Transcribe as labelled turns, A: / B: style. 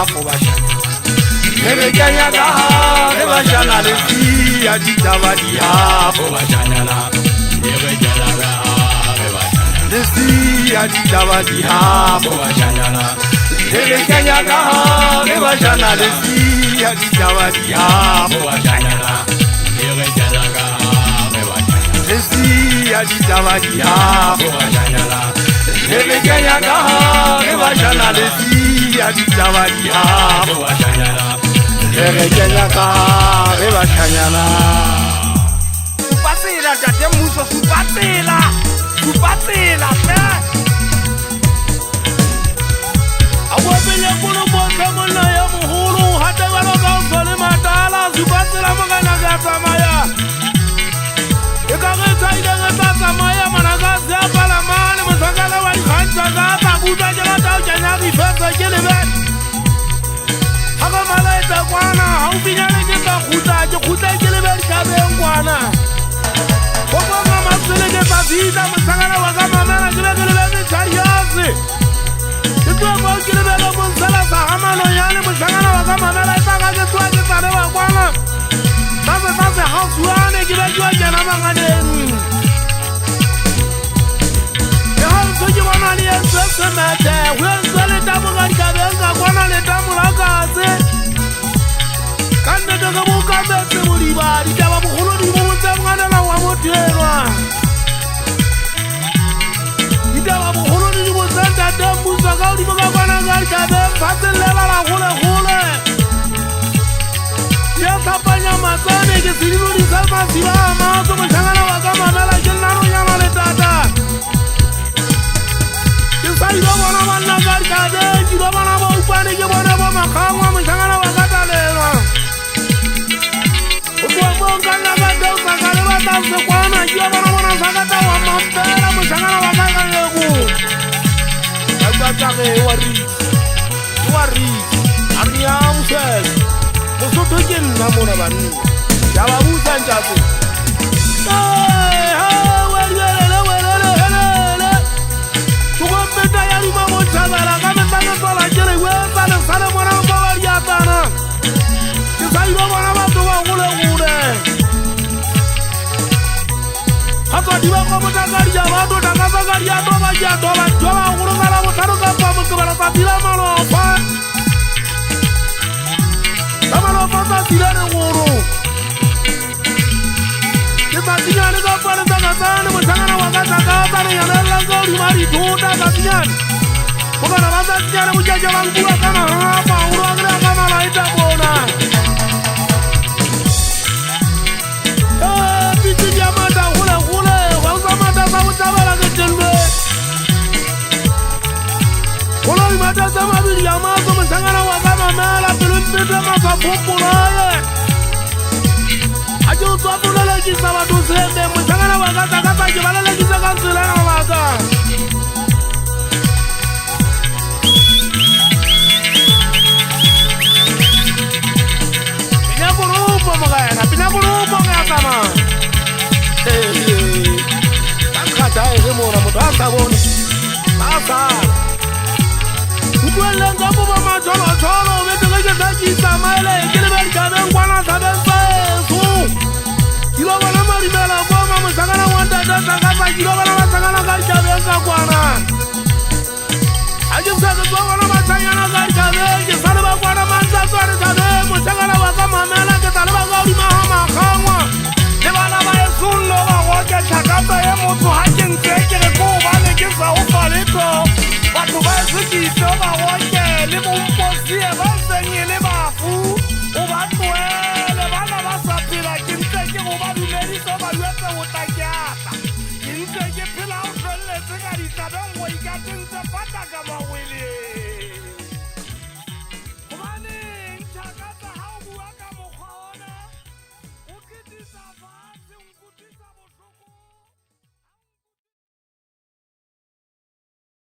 A: for Bashana. Never Kenya, never Shana, the sea, I did Tavadia for Bashana. Never Jalaga, the sea, I did Tavadia for Bashana. Never Kenya, never Shana, the sea, I did Tavadia for Bashana. Never Jalaga, the sea, I did Tavadia for Bashana. Never Kenya, never Shana, the sea, I did Tavadia for Bashana. Reba Shanyana Supatela tate muso supatela Awabele kuno bonta mona ya muhuru hata wala kausole matala supatela magana gata maya Ekageta idanga tata maya managazi apala mane musakala wali khancha gata kuta jala tau janagi fesa jelebe Malaita kwana haupinyane kita kuta kile berkabe kwana Koko kama sele ke tazida msangana wakama mena kile bebe chariazi Itu kwa kile bebe msala sahama no yane msangana wakama mena itaka ketua kitarewa kwana Tase hausuane kile jua jana mangadeni Yehal suji wana liye sese mete Wenzele tamu karikabe nga kwana le tamu lakaze Kande daga muka bese muriba Didaba mukulu di mumute mwana wa moterwa Didaba mukulu di mumute Dembu sakau di mga kwana ngari kabe Fase lela la hule Ya kapanya masane Ke sirilu di salma siwa Maaso mshangana wakama mela Jenaro nyama le tata Kisa idobo na wana ngari kabe Jidobo na wa upane Ke wana wa makangwa mshangana wakata lelwa Ukwamonga ngada usakale batase kwana Jia wana sakata wa mambela Mshangana wakaka ngeku Albatake Wari Arnia musel Musutu jina muna bani Jaba busa njase Tukompeta ya lima mochagala Kametanga tola jere Wezale sale mwana mbawa yatana Kisaido mwana matuwa ule Hata diwa kwa mutagari ya wadu Takasagari ya toba ya toba Joba urungala mutaro kapa Mukubala tatila malofa Tamalofa tatilane uru Kisatinyani kapale takasane Mutangana wakatakasane Yanela ngori mari tuta tatinyani Mukana wasatinyani mujaja wangua kama hapa Uruangrea kama laita bona Bici jamada hule Wausamada sautabala ketembe Koloi mada sama bili yamazo Msangana wakama mela Pilimpite masa pupulaye Aji uswapula legisa watu sembe Msangana wakata kata jibala legisa kansila na waka Pinakurupo magayana Pinakurupo ngayasama Kankata mona mutu asaboni Asa Ukuelenga buba macholo Wetegeke tajisa maele Kiliberi kabe ngwana sabensa Esu Kiloba na marimela Goma msangana wanda dasa kasa Kiloba na masangana karikabe Nga kwana Ajimseke kwa wana